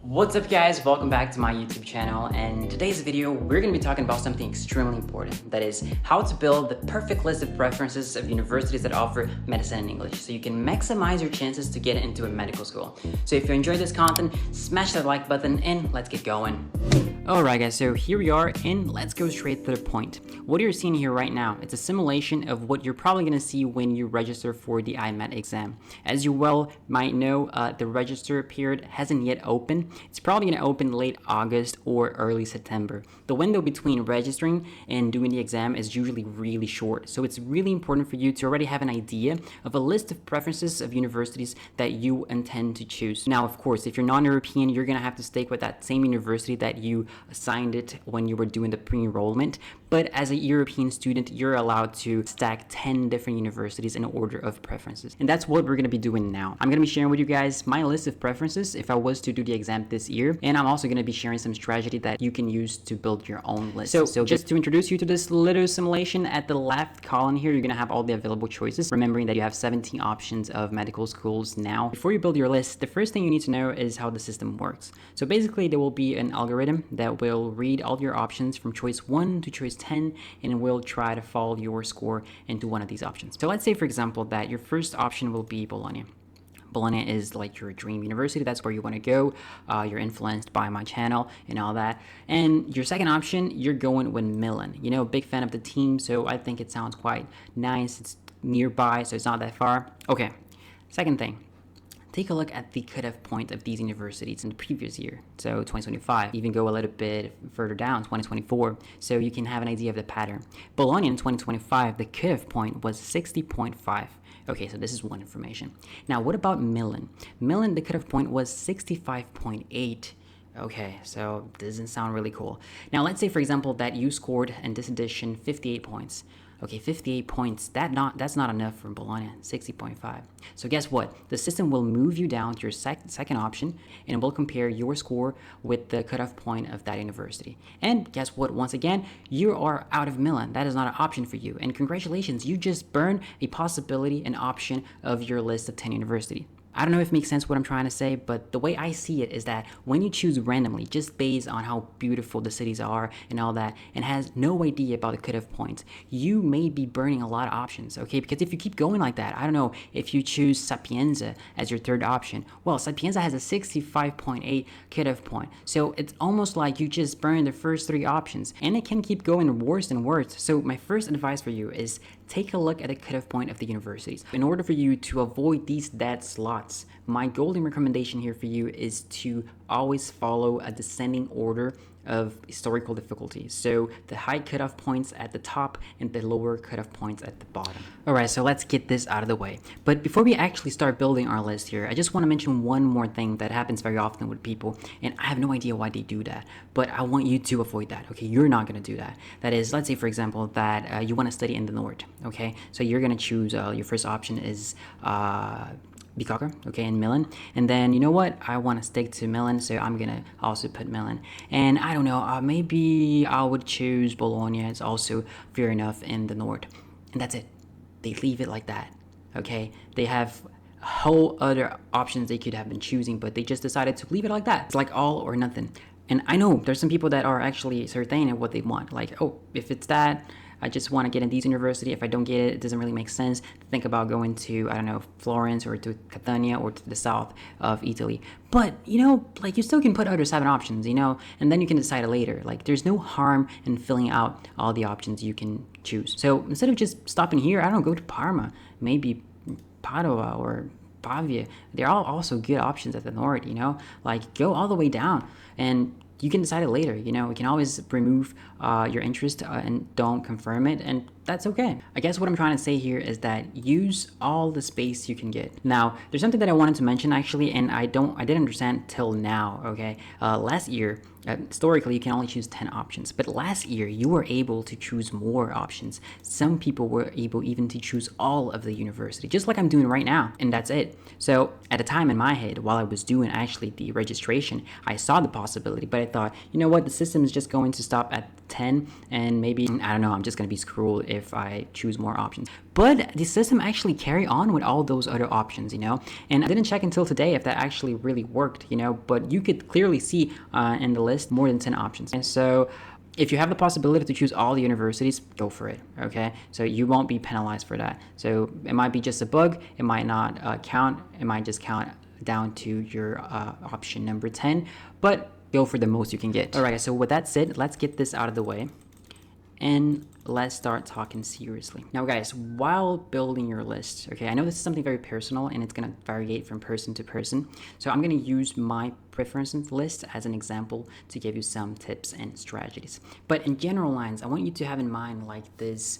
What's up guys, welcome back to my YouTube channel, and in today's video we're going to be talking about something extremely important, that is how to build the perfect list of preferences of universities that offer medicine and English so you can maximize your chances to get into a medical school. So if you enjoyed this content, smash that like button and let's get going. Alright guys, so here we are and let's go straight to the point. What you're seeing here right now, it's a simulation of what you're probably going to see when you register for the IMAT exam. As you well might know, the register period hasn't yet opened. It's probably going to open late August or early September. The window between registering and doing the exam is usually really short, so it's really important for you to already have an idea of a list of preferences of universities that you intend to choose. Now, of course, if you're non-European, you're going to have to stick with that same university that you assigned it when you were doing the pre-enrollment. But as a European student, you're allowed to stack 10 different universities in order of preferences. And that's what we're going to be doing now. I'm going to be sharing with you guys my list of preferences if I was to do the exam this year. And I'm also going to be sharing some strategy that you can use to build your own list. So just to introduce you to this little simulation, at the left column here, you're going to have all the available choices. Remembering that you have 17 options of medical schools now. Before you build your list, the first thing you need to know is how the system works. So basically, there will be an algorithm that will read all your options from choice 1 to choice 10 and will try to follow your score into one of these options. So let's say, for example, that your first option will be Bologna. Bologna is like your dream university. That's where you want to go. You're influenced by my channel and all that. And your second option, you're going with Milan. You know, big fan of the team, so I think it sounds quite nice. It's nearby, so it's not that far. Okay, second thing. Take a look at the cutoff point of these universities in the previous year, so 2025. Even go a little bit further down, 2024, so you can have an idea of the pattern. Bologna in 2025, the cutoff point was 60.5. Okay, so this is one information. Now, what about Milan? Milan, the cutoff point was 65.8. Okay, so this doesn't sound really cool. Now, let's say, for example, that you scored in this edition 58 points. Okay, 58 points, that's not enough for Bologna, 60.5. So guess what? The system will move you down to your second option and it will compare your score with the cutoff point of that university. And guess what? Once again, you are out of Milan. That is not an option for you. And congratulations, you just burned a possibility, an option of your list of 10 universities. I don't know if it makes sense what I'm trying to say, but the way I see it is that when you choose randomly, just based on how beautiful the cities are and all that, and has no idea about the cutoff points, you may be burning a lot of options, okay? Because if you keep going like that, I don't know, if you choose Sapienza as your third option, well, Sapienza has a 65.8 cutoff point, so it's almost like you just burned the first three options, and it can keep going worse and worse. So my first advice for you is take a look at the cutoff point of the universities. In order for you to avoid these dead slots, my golden recommendation here for you is to always follow a descending order of historical difficulty. So the high cutoff points at the top and the lower cutoff points at the bottom. Alright, so let's get this out of the way. But before we actually start building our list here, I just want to mention one more thing that happens very often with people, and I have no idea why they do that, but I want you to avoid that, okay? You're not going to do that. That is, let's say, for example, that you want to study in the north, okay? So you're going to choose, your first option is Bicocca, okay, in Milan, and then you know what, I want to stick to Milan, so I'm gonna also put Milan, and I don't know, maybe I would choose Bologna. It's also fair enough in the north, and that's it. They leave it like that, okay? They have a whole other options they could have been choosing, but they just decided to leave it like that. It's like all or nothing. And I know there's some people that are actually certain of what they want, like, oh, if it's that, I just want to get in these university. If I don't get it, it doesn't really make sense to think about going to, I don't know, Florence or to Catania or to the south of Italy. But, you know, like, you still can put other 7 options, you know, and then you can decide later. Like, there's no harm in filling out all the options you can choose. So instead of just stopping here, I don't know, go to Parma, maybe Padua or Pavia. They're all also good options at the north, you know, like, go all the way down and you can decide it later. You know, you can always remove your interest and don't confirm it, and that's okay. I guess what I'm trying to say here is that use all the space you can get. Now, there's something that I wanted to mention actually, and I didn't understand till now, okay? Last year, historically, you can only choose 10 options, but last year you were able to choose more options. Some people were able even to choose all of the university, just like I'm doing right now, and that's it. So at a time in my head, while I was doing actually the registration, I saw the possibility, but I thought, you know what, the system is just going to stop at 10, and maybe, I don't know, I'm just gonna be screwed if I choose more options. But the system actually carry on with all those other options, you know, and I didn't check until today if that actually really worked, you know, but you could clearly see in the list more than 10 options. And so if you have the possibility to choose all the universities, go for it, okay? So you won't be penalized for that. So it might be just a bug, it might not count, it might just count down to your option number 10, but go for the most you can get. All right, so with that said, let's get this out of the way and let's start talking seriously. Now guys, while building your list, okay, I know this is something very personal and it's gonna vary from person to person. So I'm gonna use my preference list as an example to give you some tips and strategies. But in general lines, I want you to have in mind like this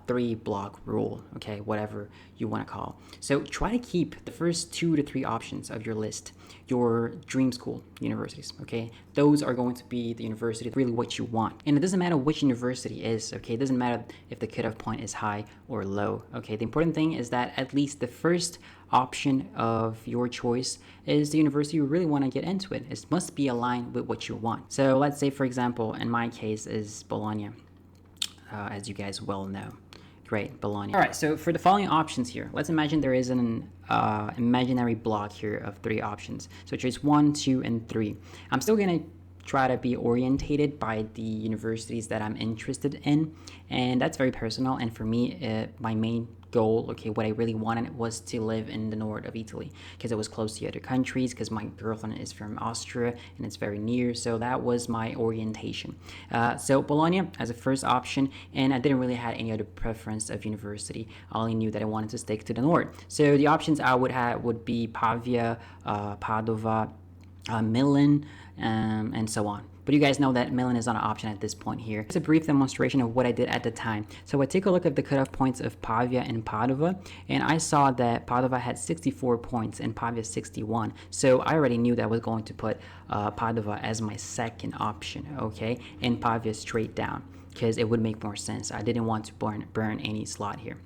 3-block rule, okay, whatever you want to call. So try to keep the first 2 to 3 options of your list your dream school universities, okay? Those are going to be the university really what you want. And it doesn't matter which university is, okay? It doesn't matter if the cutoff point is high or low, okay? The important thing is that at least the first option of your choice is the university you really want to get into it. It must be aligned with what you want. So let's say, for example, in my case is Bologna, as you guys well know. Great, Bologna. All right, so for the following options here, let's imagine there is an imaginary block here of 3 options. So choose 1, 2, and 3. I'm still gonna try to be orientated by the universities that I'm interested in, and that's very personal. And for me, my main goal, okay, what I really wanted was to live in the north of Italy because it was close to other countries, because my girlfriend is from Austria and it's very near, so that was my orientation. So Bologna as a first option, and I didn't really have any other preference of university. I only knew that I wanted to stick to the north. So the options I would have would be Pavia, Padova, Milan, and so on. But you guys know that Milan is not an option at this point here. It's a brief demonstration of what I did at the time. So I take a look at the cutoff points of Pavia and Padova, and I saw that Padova had 64 points and Pavia 61. So I already knew that I was going to put Padova as my second option, okay? And Pavia straight down, because it would make more sense. I didn't want to burn any slot here.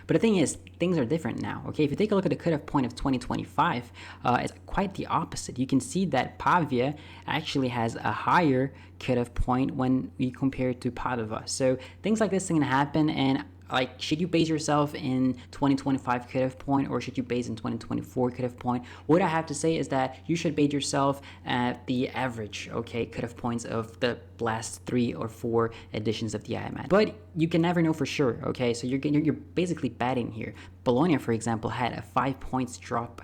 But the thing is, things are different now, okay? If you take a look at the cutoff point of 2025, it's quite the opposite. You can see that Pavia actually has a higher cutoff point when we compare it to Padova. So things like this can happen, and like, should you base yourself in 2025 cutoff point or should you base in 2024 cutoff point? What I have to say is that you should base yourself at the average, okay, cutoff points of the last 3 or 4 editions of the IMAT. But you can never know for sure, okay? So you're basically betting here. Bologna, for example, had a 5 points drop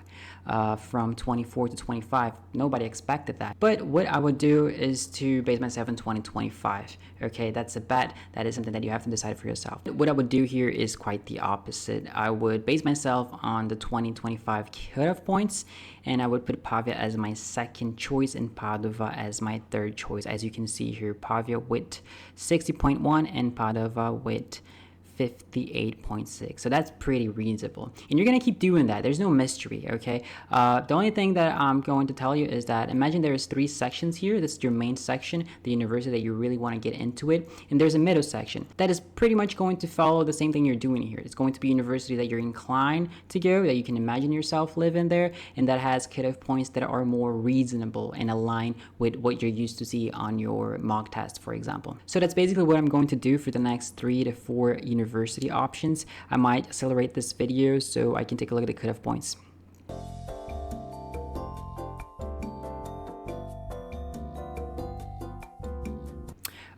from 24 to 25. Nobody expected that. But what I would do is to base myself in 2025. Okay, that's a bet. That is something that you have to decide for yourself. What I would do here is quite the opposite. I would base myself on the 2025 cutoff points, and I would put Pavia as my second choice and Padova as my third choice. As you can see here, Pavia with 60.1 and Padova with 58.6. So that's pretty reasonable. And you're going to keep doing that. There's no mystery, okay? The only thing that I'm going to tell you is that imagine there's 3 sections here. This is your main section, the university that you really want to get into it. And there's a middle section. That is pretty much going to follow the same thing you're doing here. It's going to be a university that you're inclined to go, that you can imagine yourself living there, and that has cutoff points that are more reasonable and aligned with what you're used to see on your mock test, for example. So that's basically what I'm going to do for the next 3 to 4 university options. I might accelerate this video so I can take a look at the cutoff points.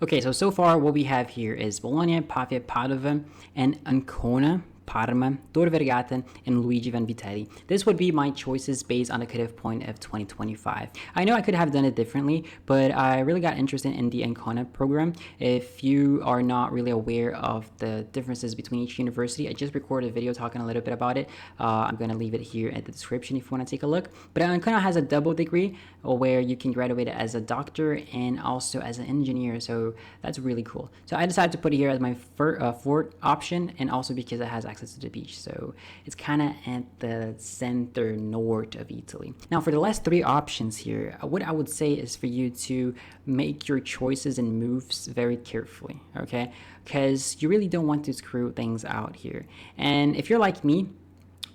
Okay, so far what we have here is Bologna, Pavia, Padova, and Ancona, Parma, Tor Vergata, and Luigi Vanvitelli. This would be my choices based on the cutoff point of 2025. I know I could have done it differently, but I really got interested in the Ancona program. If you are not really aware of the differences between each university, I just recorded a video talking a little bit about it. I'm going to leave it here at the description if you want to take a look. But Ancona has a double degree where you can graduate as a doctor and also as an engineer, so that's really cool. So I decided to put it here as my fourth option, and also because it has access to the beach, so it's kind of at the center north of Italy. Now for the last 3 options here, what I would say is for you to make your choices and moves very carefully, okay? Because you really don't want to screw things out here. And if you're like me,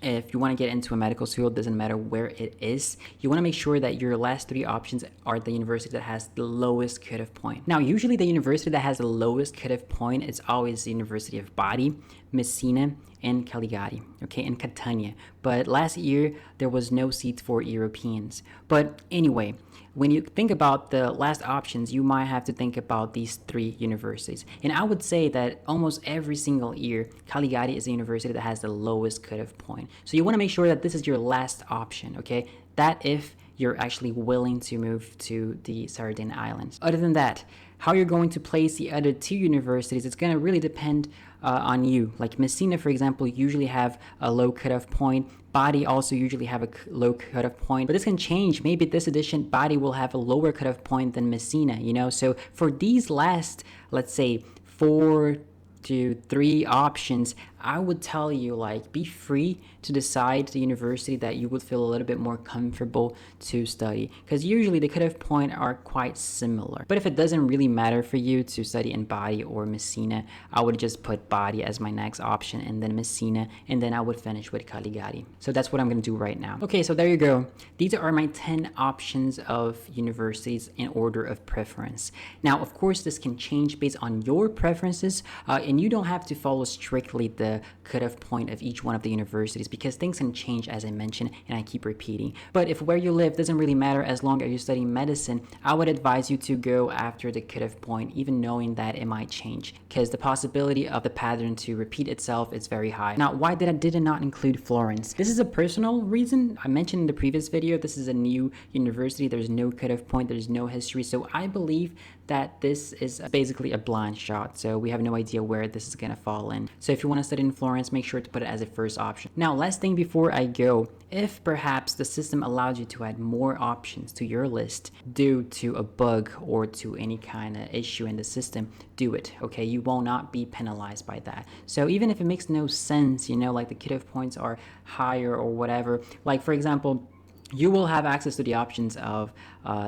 if you want to get into a medical school, it doesn't matter where it is, you want to make sure that your last 3 options are the university that has the lowest cutoff point. Now, usually the university that has the lowest cutoff point is always the University of Bari, Messina, and Cagliari, okay, and Catania. But last year, there was no seats for Europeans. But anyway, when you think about the last options, you might have to think about these 3 universities. And I would say that almost every single year, Cagliari is the university that has the lowest cutoff point. So you want to make sure that this is your last option, okay? That if you're actually willing to move to the Sardine Islands. Other than that, how you're going to place the other 2 universities, it's going to really depend on you. Like Messina, for example, usually have a low cutoff point. Bari also usually have a low cutoff point, but this can change. Maybe this edition, Bari will have a lower cutoff point than Messina, you know? So for these last, let's say, 4 to 3 options, I would tell you, like, be free to decide the university that you would feel a little bit more comfortable to study, because usually the cutoff point are quite similar. But if it doesn't really matter for you to study in Bari or Messina, I would just put Bari as my next option, and then Messina, and then I would finish with Cagliari. So that's what I'm going to do right now. Okay, so there you go. These are my 10 options of universities in order of preference. Now, of course, this can change based on your preferences, and you don't have to follow strictly the cutoff point of each one of the universities, because things can change, as I mentioned, and I keep repeating. But if where you live doesn't really matter, as long as you're studying medicine, I would advise you to go after the cutoff point, even knowing that it might change, because the possibility of the pattern to repeat itself is very high. Now, why did I not include Florence? This is a personal reason. I mentioned in the previous video, this is a new university. There's no cutoff point, there's no history. So I believe that this is basically a blind shot. So we have no idea where this is gonna fall in. So if you want to study in Florence, make sure to put it as a first option. Now, last thing before I go, if perhaps the system allows you to add more options to your list due to a bug or to any kind of issue in the system, do it, okay? You will not be penalized by that. So even if it makes no sense, you know, like the cutoff points are higher or whatever, like for example, you will have access to the options of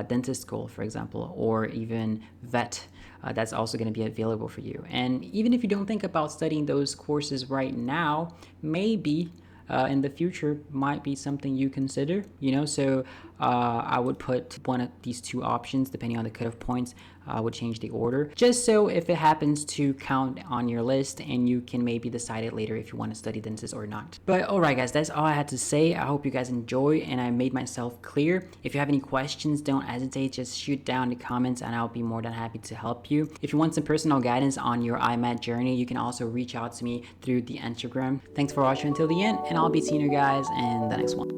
dentist school, for example, or even vet. That's also going to be available for you. And even if you don't think about studying those courses right now, maybe in the future might be something you consider, you know? So I would put one of these 2 options depending on the cutoff points. I would change the order, just so if it happens to count on your list and you can maybe decide it later if you want to study dentist or not. But alright guys, that's all I had to say. I hope you guys enjoy and I made myself clear. If you have any questions, don't hesitate, just shoot down the comments and I'll be more than happy to help you. If you want some personal guidance on your IMAT journey, you can also reach out to me through the Instagram. Thanks for watching until the end, and I'll be seeing you guys in the next one.